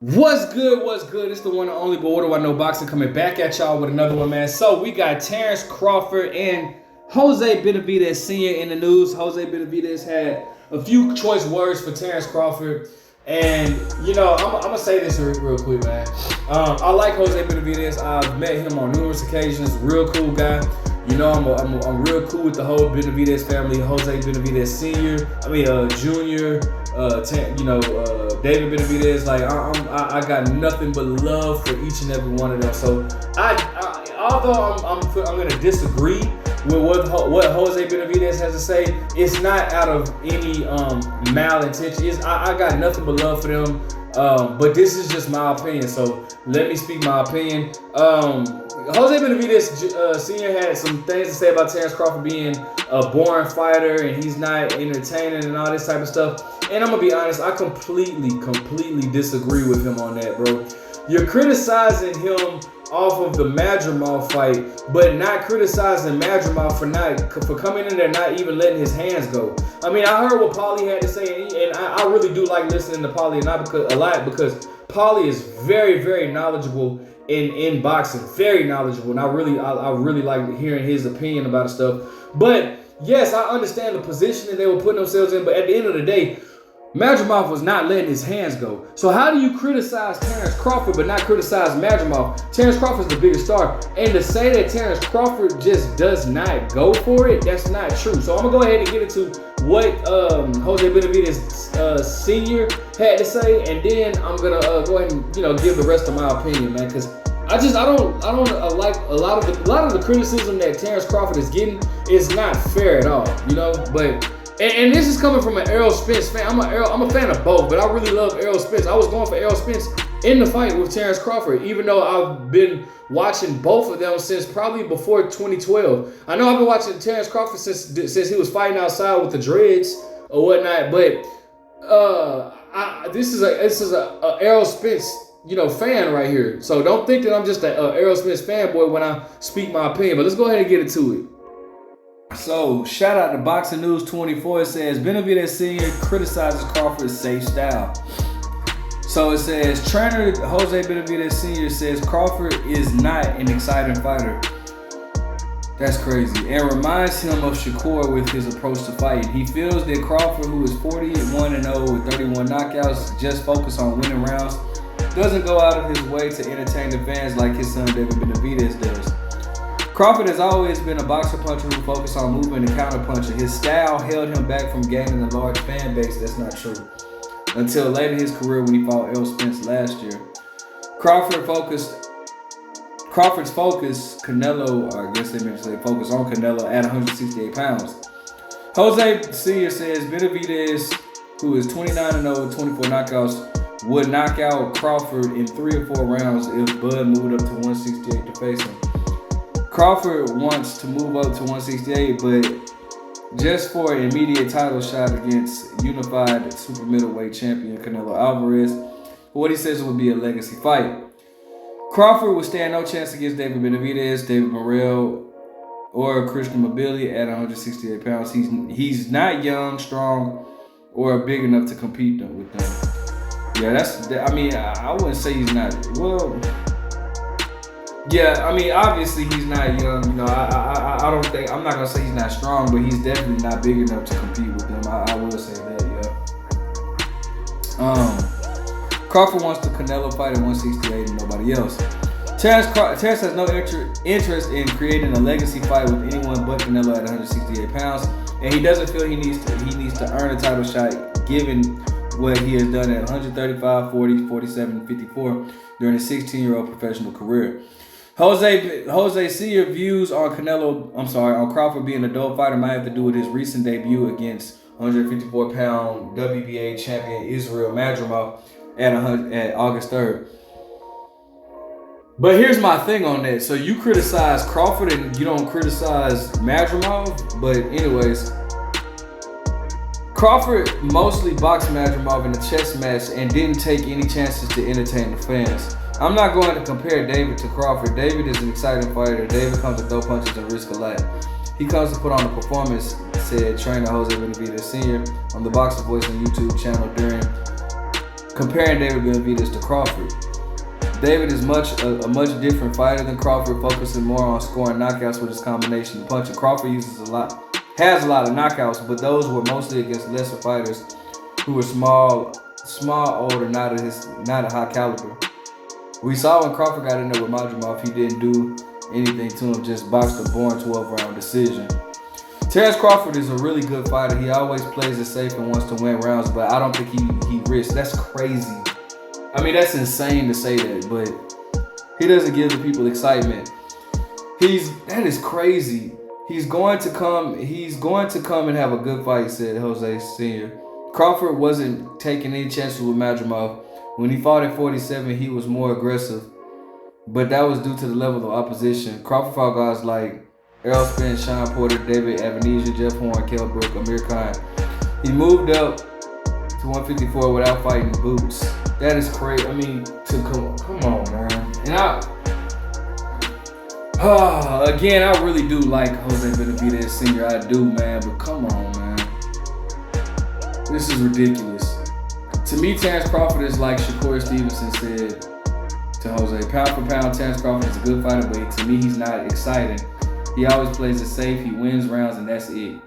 What's good? What's good? It's the one and only, but what do I know, boxing, coming back at y'all with another one, man. So we got Terence Crawford and Jose Benavidez Sr. in the news. Jose Benavidez had a few choice words for Terence Crawford. And, I'm going to say this real quick, man. I like Jose Benavidez. I've met him on numerous occasions. Real cool guy. I'm real cool with the whole Benavidez family. Jose Benavidez Sr. Junior. David Benavidez. Like I got nothing but love for each and every one of them. So although I'm gonna disagree with what Jose Benavidez has to say, it's not out of any malintention. I got nothing but love for them. But this is just my opinion, so let me speak my opinion. Jose Benavidez Sr. had some things to say about Terence Crawford being a boring fighter and he's not entertaining and all this type of stuff. And I'm going to be honest, I completely disagree with him on that, bro. You're criticizing him off of the Madrimov fight, but not criticizing Madrimov for coming in there not even letting his hands go. I mean, I heard what Paulie had to say, and I really do like listening to Paulie a lot because Paulie is very, very knowledgeable in boxing, very knowledgeable, and I really like hearing his opinion about stuff. But yes, I understand the position that they were putting themselves in, but at the end of the day, Madrimov was not letting his hands go. So how do you criticize Terence Crawford but not criticize Madrimov? Terence Crawford's the biggest star. And to say that Terence Crawford just does not go for it, that's not true. So I'm going to go ahead and get into what Jose Benavidez Sr. had to say, and then I'm going to go ahead and give the rest of my opinion, man, because I don't like a lot of the criticism that Terence Crawford is getting is not fair at all, but. And this is coming from an Errol Spence fan. I'm a fan of both, but I really love Errol Spence. I was going for Errol Spence in the fight with Terence Crawford, even though I've been watching both of them since probably before 2012. I know I've been watching Terence Crawford since he was fighting outside with the dreads or whatnot, but this is a Errol Spence fan right here. So don't think that I'm just an Errol Spence fanboy when I speak my opinion. But let's go ahead and get into it. So, shout out to Boxing News 24. It says, Benavidez Sr. criticizes Crawford's safe style. So it says, trainer Jose Benavidez Sr. says Crawford is not an exciting fighter. That's crazy. And reminds him of Shakur with his approach to fighting. He feels that Crawford, who is 41-0 with 31 knockouts, just focus on winning rounds, doesn't go out of his way to entertain the fans like his son David Benavidez does. Crawford has always been a boxer puncher who focused on movement and counterpunching. His style held him back from gaining a large fan base. That's not true. Until late in his career when he fought Errol Spence last year. Crawford's focus, Canelo, or I guess they meant to say focus on Canelo at 168 pounds. Jose Sr. says Benavidez, who is 29-0 with 24 knockouts, would knock out Crawford in 3 or 4 rounds if Bud moved up to 168 to face him. Crawford wants to move up to 168, but just for an immediate title shot against unified super middleweight champion Canelo Alvarez, what he says would be a legacy fight. Crawford would stand no chance against David Benavidez, David Morrell, or Christian Mobility at 168 pounds. He's not young, strong, or big enough to compete with them. Yeah, I wouldn't say he's not. Well. Yeah, obviously he's not young. I don't think, I'm not going to say he's not strong, but he's definitely not big enough to compete with them. I will say that, yeah. Crawford wants the Canelo fight at 168 and nobody else. Terence has no interest in creating a legacy fight with anyone but Canelo at 168 pounds, and he doesn't feel he needs to earn a title shot given what he has done at 135, 40, 47, 54 during his 16-year-old professional career. Jose Sr. views on Crawford being a dope fighter might have to do with his recent debut against 154-pound WBA champion Israel Madrimov at August 3rd. But here's my thing on that. So you criticize Crawford and you don't criticize Madrimov. But anyways, Crawford mostly boxed Madrimov in a chess match and didn't take any chances to entertain the fans. I'm not going to compare David to Crawford. David is an exciting fighter. David comes to throw punches and risk a lot. He comes to put on a performance, said trainer Jose Benavidez Sr. on the Boxer Voice on YouTube channel during comparing David Benavidez to Crawford. David is a much different fighter than Crawford, focusing more on scoring knockouts with his combination punch. And Crawford has a lot of knockouts, but those were mostly against lesser fighters who were small, older, not a high caliber. We saw when Crawford got in there with Madrimov, he didn't do anything to him, just boxed a boring 12-round decision. Terence Crawford is a really good fighter. He always plays it safe and wants to win rounds, but I don't think he risks. That's crazy. I mean, that's insane to say that, but he doesn't give the people excitement. That is crazy. He's going to come and have a good fight, said Jose Sr. Crawford wasn't taking any chances with Madrimov. When he fought at 47, he was more aggressive, but that was due to the level of opposition. Crawford fought guys like Errol Spence, Sean Porter, David Benavidez, Jeff Horn, Kell Brook, Amir Khan. He moved up to 154 without fighting boots. That is crazy. I mean, come on, man. And again, I really do like Jose Benavidez Sr. I do, man. But come on, man. This is ridiculous. To me, Terence Crawford is like Shakur Stevenson said to Jose. Pound for pound, Terence Crawford is a good fighter, but to me, he's not exciting. He always plays it safe. He wins rounds, and that's it.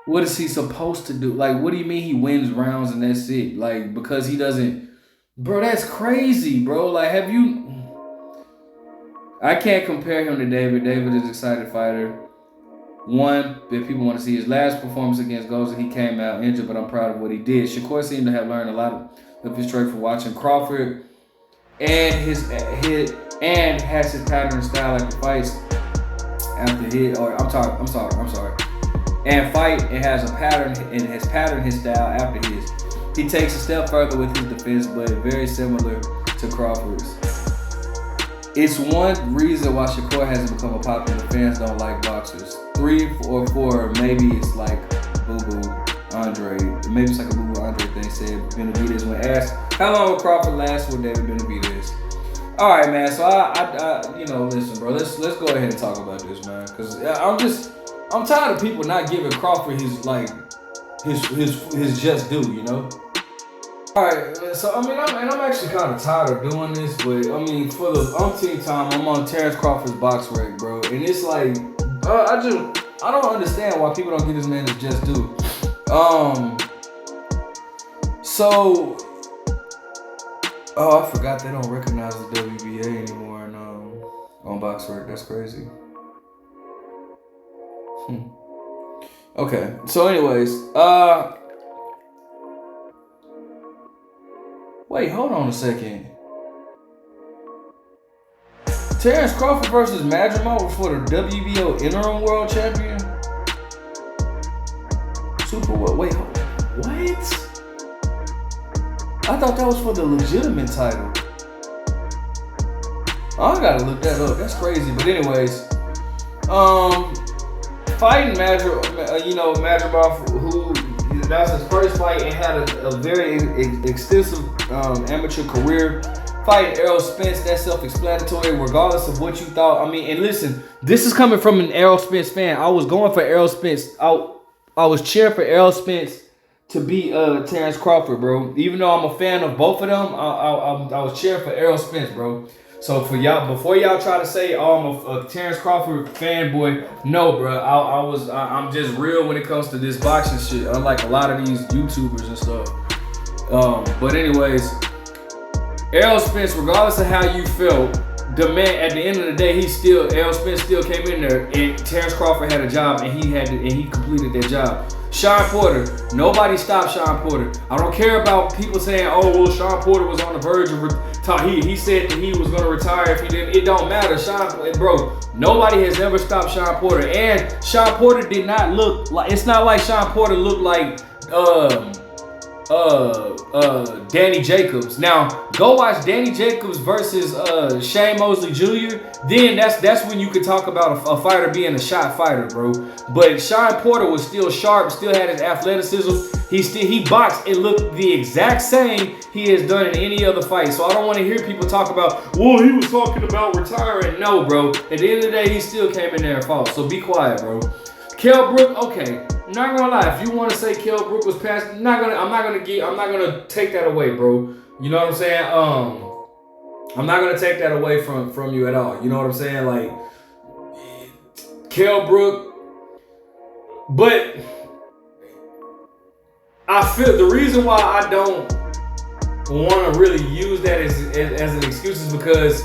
What is he supposed to do? Like, what do you mean he wins rounds and that's it? Like, because he doesn't... Bro, that's crazy, bro. Like, have you... I can't compare him to David. David is an excited fighter. One, if people want to see his last performance against Goza, he came out injured, but I'm proud of what he did. Shakur seemed to have learned a lot of his trade from watching Crawford and has his pattern and style after fights. And fight and has a pattern and has patterned his style after his. He takes a step further with his defense, but very similar to Crawford's. It's one reason why Shakur hasn't become a popular. Fans don't like boxers. 3 or 4, maybe it's like Boo Boo Andre. Maybe it's like a Boo Boo Andre thing. Said Benavidez when asked how long will Crawford last with David Benavidez. All right, man. So listen, bro. Let's go ahead and talk about this, man. Cause I'm tired of people not giving Crawford his just due, you know. All right, so I'm actually kind of tired of doing this, but I mean, for the umpteenth time, I'm on Terence Crawford's box rec, bro, and it's like, I don't understand why people don't give this man his just due. I forgot they don't recognize the WBA anymore on box rec. That's crazy. Okay, so anyways, wait, hold on a second. Terence Crawford versus Madrimov for the WBO interim world champion? Wait, what? I thought that was for the legitimate title. I gotta look that up. That's crazy. But anyways, fighting Madrimov, who that was his first fight and had a very extensive amateur career. Fighting Errol Spence, that's self-explanatory, regardless of what you thought. I mean, and listen, this is coming from an Errol Spence fan. I was going for Errol Spence. I was cheering for Errol Spence to beat Terence Crawford, bro. Even though I'm a fan of both of them, I was cheering for Errol Spence, bro. So for y'all, before y'all try to say, oh, I'm a Terence Crawford fanboy, no, bro. I'm just real when it comes to this boxing shit, unlike a lot of these YouTubers and stuff. But anyways, Errol Spence, regardless of how you felt, the man at the end of the day, Errol Spence still came in there, and Terence Crawford had a job, and he completed that job. Sean Porter, nobody stopped Sean Porter. I don't care about people saying, oh, well, Sean Porter was on the verge of retire. He said that he was going to retire if he didn't. It don't matter. Nobody has ever stopped Sean Porter. And Sean Porter did not look like, it's not like Sean Porter looked like Danny Jacobs. Now, go watch Danny Jacobs versus Shane Mosley Jr. Then that's when you could talk about a fighter being a shot fighter, bro. But Sean Porter was still sharp, still had his athleticism. He boxed and looked the exact same he has done in any other fight. So I don't want to hear people talk about, well, he was talking about retiring. No, bro. At the end of the day, he still came in there and fought. So be quiet, bro. Kell Brook, okay. not gonna lie. If you want to say Kell Brook was past, I'm not gonna take that away, bro. You know what I'm saying? I'm not gonna take that away from you at all. You know what I'm saying? Like Kell Brook, but I feel the reason why I don't want to really use that as an excuse is because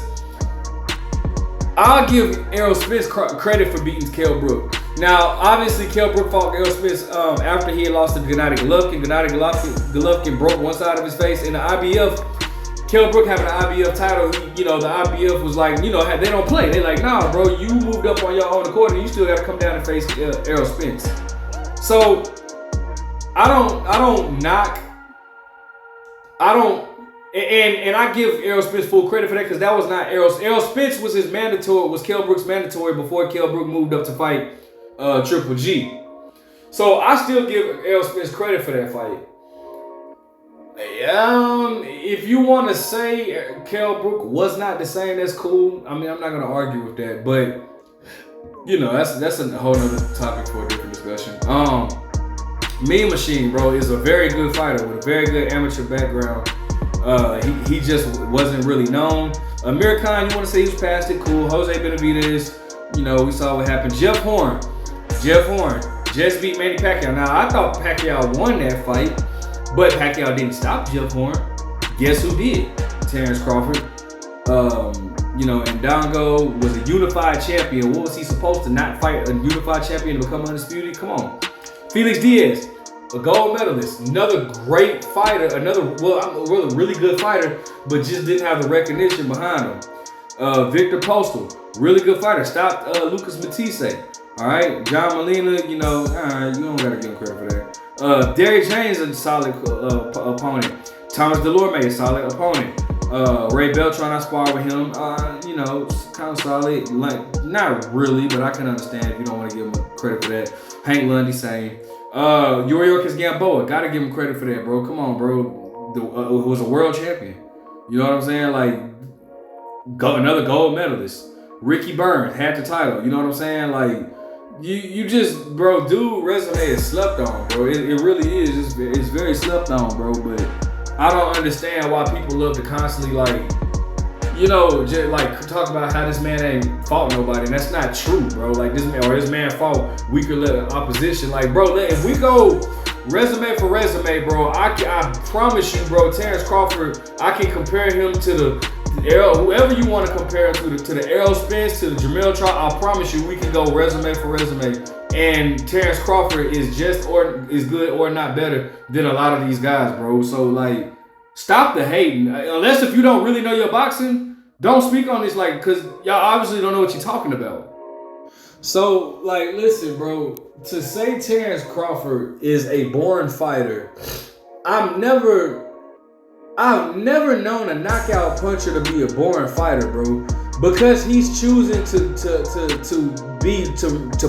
I'll give Errol Spence credit for beating Kell Brook. Now, obviously, Kell Brook fought Errol Spence after he had lost to Gennady Golovkin. Golovkin broke one side of his face in the IBF. Kell Brook having an IBF title, the IBF was like, they don't play. They like, nah, bro, you moved up on your own accord and you still got to come down and face Errol Spence. So, and I give Errol Spence full credit for that because that was not Errol Spence was Kell Brook's mandatory before Kell Brook moved up to fight Triple G. So I still give Errol Spence credit for that fight. If you want to say Kell Brook was not the same, that's cool. I mean, I'm not gonna argue with that, but that's a whole other topic for a different discussion. Mean Machine, bro, is a very good fighter with a very good amateur background. He just wasn't really known. Amir Khan, you want to say he's past it, cool. Jose Benavidez, we saw what happened. Jeff Horn just beat Manny Pacquiao. Now, I thought Pacquiao won that fight, but Pacquiao didn't stop Jeff Horn. Guess who did? Terence Crawford. And Dongo was a unified champion. What was he supposed to not fight a unified champion to become undisputed? Come on. Felix Diaz, a gold medalist, another great fighter, a really good fighter, but just didn't have the recognition behind him. Victor Postal, really good fighter, stopped Lucas Matisse. All right, John Molina, you don't gotta give him credit for that. Derrick James, a solid opponent. Thomas Delorme, a solid opponent. Ray Beltran, I sparred with him. Kind of solid. Like, not really, but I can understand if you don't want to give him credit for that. Hank Lundy, same. Yuriorkis Gamboa, gotta give him credit for that, bro. Come on, bro. Who was a world champion. You know what I'm saying? Like, another gold medalist. Ricky Burns had the title. You know what I'm saying? Like, you just, bro, dude, resume is slept on, bro. It really is. It's very slept on, bro. But I don't understand why people love to constantly, just talk about how this man ain't fought nobody. And that's not true, bro. Like, this man fought weaker opposition. Like, bro, if we go resume for resume, bro, I promise you, bro, Terence Crawford, I can compare him to whoever you want to compare him to the Errol Spence, to the Jamil Trout. I promise you, we can go resume for resume. And Terence Crawford is is good or not better than a lot of these guys, bro. So, like, stop the hating. Unless if you don't really know your boxing, don't speak on this, because y'all obviously don't know what you're talking about. So, listen, bro, to say Terence Crawford is a born fighter, I've never known a knockout puncher to be a born fighter, bro, because he's choosing to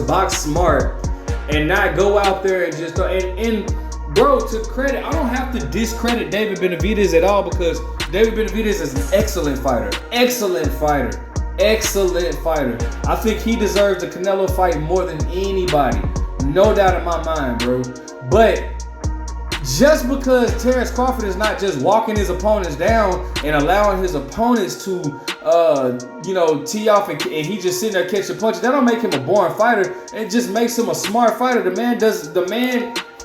box smart and not go out there and just bro, to credit, I don't have to discredit David Benavidez at all because David Benavidez is an excellent fighter. I think he deserves the Canelo fight more than anybody. No doubt in my mind, bro. But just because Terence Crawford is not just walking his opponents down and allowing his opponents to, tee off and he just sitting there catching punches, that don't make him a born fighter. It just makes him a smart fighter.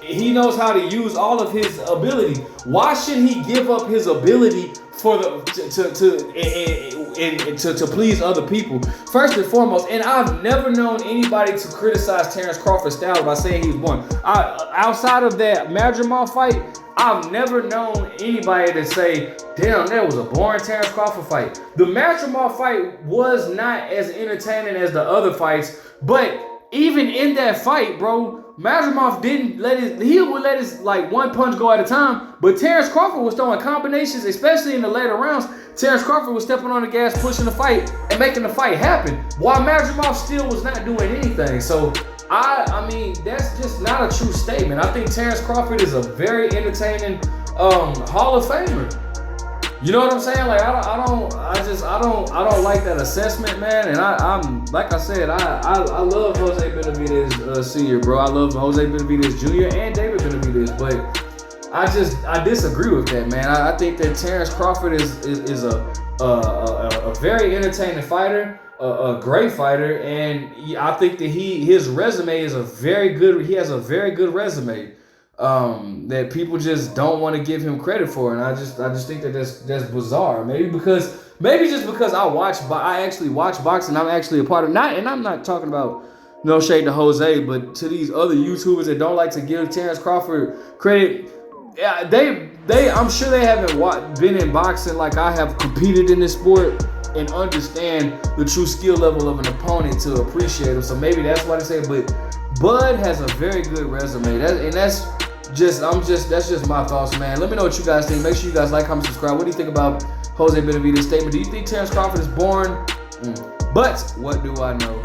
He knows how to use all of his ability. Why should he give up his ability to please other people? First and foremost, and I've never known anybody to criticize Terence Crawford's style by saying he was born. Outside of that Madrimov fight, I've never known anybody to say, damn, that was a boring Terence Crawford fight. The Madrimov fight was not as entertaining as the other fights, but even in that fight, bro, Madrimov would let his one punch go at a time, but Terence Crawford was throwing combinations, especially in the later rounds. Terence Crawford was stepping on the gas, pushing the fight, and making the fight happen, while Madrimov still was not doing anything. So, I mean, that's just not a true statement. I think Terence Crawford is a very entertaining Hall of Famer. You know what I'm saying? Like I don't like that assessment, man. And I'm like I said, I love Jose Benavidez Sr, bro. I love Jose Benavidez Jr. and David Benavidez, but I disagree with that, man. I think that Terence Crawford is a very entertaining fighter, a great fighter, and I think that his resume is he has a very good resume. That people just don't want to give him credit for, and I just think that that's bizarre. Maybe just because I actually watch boxing. I'm actually a part of and I'm not talking about no shade to Jose, but to these other YouTubers that don't like to give Terence Crawford credit. Yeah, I'm sure they haven't been in boxing like I have, competed in this sport, and understand the true skill level of an opponent to appreciate him. So maybe that's why they say. But Bud has a very good resume. That's just my thoughts, man. Let me know what you guys think. Make sure you guys like, comment, subscribe. What do you think about Jose Benavidez's statement? Do you think Terence Crawford is born? But what do I know?